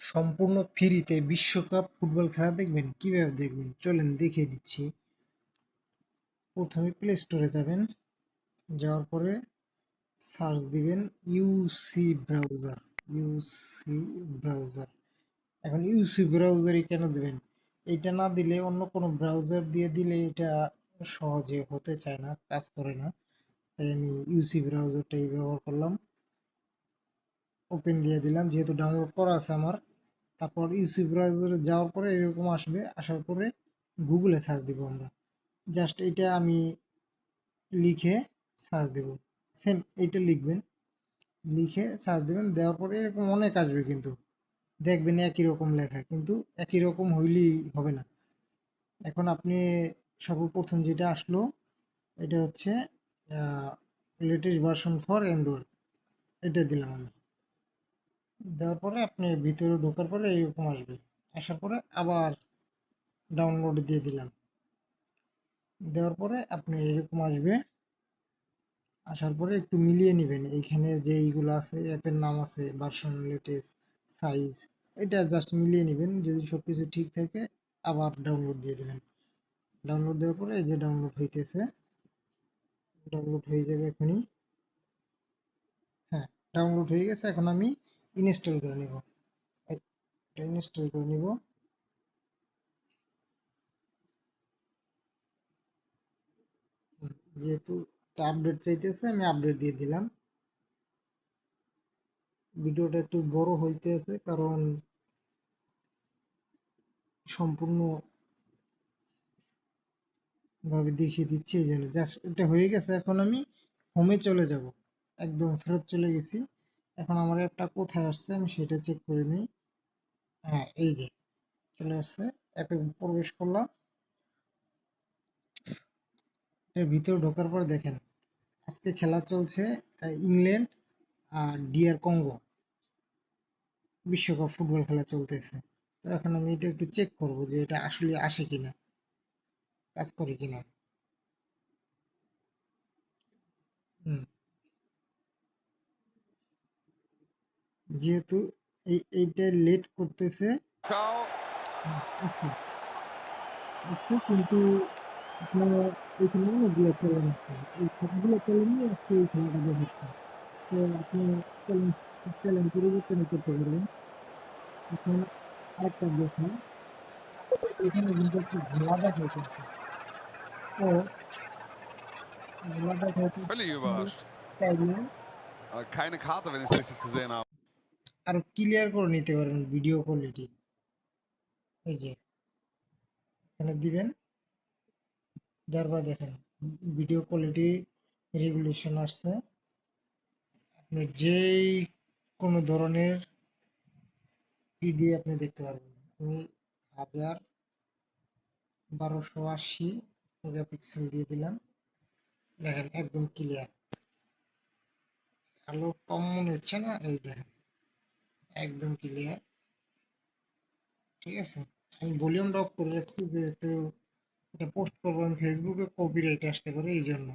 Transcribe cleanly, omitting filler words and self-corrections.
সম্পূর্ণ ফ্রিতে বিশ্বকাপ ফুটবল খেলা দেখবেন। কিভাবে দেখবেন চলেন দেখিয়ে দিচ্ছি। প্রথমে প্লে স্টোরে যাবেন, যাওয়ার পরে সার্চ দিবেন ইউসি ব্রাউজার। UC browser. এখন ইউসি ব্রাউজারই কেন দিবেন? এটা না দিলে অন্য কোনো ব্রাউজার দিয়ে দিলে এটা সহজে হতে চায় না, কাজ করে না। তাই আমি ইউসি ব্রাউজারটাই ব্যবহার করলাম। ওপেন দিয়ে দিলাম যেহেতু ডাউনলোড করা আছে আমার। তারপর ইউসি ব্রাউজারে যাওয়ার পরে এরকম আসবে, আসার পরে গুগলে সার্চ দিব আমরা। জাস্ট এটা আমি লিখে সার্চ দেব, সেম এইটা লিখবেন, লিখে সার্চ দেবেন, দেওয়ার পরে এরকম অনেক আসবে, কিন্তু দেখবেন একই রকম লেখা, কিন্তু একই রকম হইলেই হবে না। এখন আপনি সর্বপ্রথম যেটা আসলো এটা হচ্ছে লেটেস্ট ভার্সন ফর অ্যান্ড্রয়েড, এটা দিলাম আমি। দেওয়ার পরে আপনি ভিতরে ঢোকার পরে এরকম আসবে, আসার পরে আবার ডাউনলোড দিয়ে দিলাম। দেওয়ার পরে আপনি এরকম আসবে, আসার পরে একটু মিলিয়ে নেবেন। এইখানে যে এইগুলো আছে, অ্যাপের নাম আছে, ভার্সন, লেটেস্ট, সাইজ, এটা জাস্ট মিলিয়ে নেবেন। যদি সবকিছু ঠিক থাকে আবার ডাউনলোড দিয়ে দেবেন। ডাউনলোড দেওয়ার পরে এই যে ডাউনলোড হইতেছে, ডাউনলোড হয়ে যাবে এখনই। হ্যাঁ, ডাউনলোড হয়ে গেছে। এখন আমি ইনস্টল করে নিব, এটা ইনস্টল করে নিব। যেহেতু এটা আপডেট চাইতেছে আমি আপডেট দিয়ে দিলাম। ভিডিওটা একটু বড় হইতেছে কারণ সম্পূর্ণ ভাবে দেখিয়ে দিচ্ছি এই জন্য। জাস্ট এটা হয়ে গেছে, এখন আমি হোমে চলে যাব, একদম ফেরত চলে গেছি। এখন আমার অ্যাপটা কোথায় আসছে আমি সেটা চেক করে নিই। হ্যাঁ, এই যে চলে আসছে, অ্যাপে প্রবেশ করলাম। এর ভিতরে ঢোকার পর দেখেন আজকে খেলা চলছে ইংল্যান্ড আর ডিআর কঙ্গো, বিশ্বকাপ ফুটবল খেলা চলতেছে। তো এখন আমি এটা একটু চেক করব যে এটা আসলে আসে কিনা, কাজ করে কিনা। হুম, যেহেতু এইটা লেট করতেছে। আচ্ছা, আচ্ছা, কিন্তু আপনার এখানে অনেকগুলো চ্যালেঞ্জ আছে, এই সবগুলো চ্যালেঞ্জই আজকে এই খেলাটা দেখাচ্ছে। তো আপনি চ্যালেঞ্জ চ্যালেঞ্জ পরিবর্তন করতে পারবেন। এখন আরেকটা দেখেন, এখানে কিন্তু একটা ঘোড়া দেখাইতেছে। তো ঘোড়া দেখাইতেছে, Völlig আপনি überrascht. চাইলে Keine Karte, wenn ich es richtig gesehen habe. আরো ক্লিয়ার করে নিতে পারবেন ভিডিও কোয়ালিটি। এই যে এখানে দিবেন, দেওয়ার পর দেখেন ভিডিও কোয়ালিটি রেগুলেশন আসছে। আপনি যেই কোনো ধরনের দিয়ে আপনি দেখতে পারবেন। আমি 1280 মেগাপিক্সেল দিয়ে দিলাম। দেখেন একদম ক্লিয়ার, আলো কম মনে হচ্ছে না, এই দেখেন একদম ক্লিয়ার। ঠিক আছে, আমি ভলিউমটা অফ করে রাখছি যেহেতু এটা পোস্ট করবো আমি ফেসবুকে, কপিরাইট আসতে পারে এই জন্য।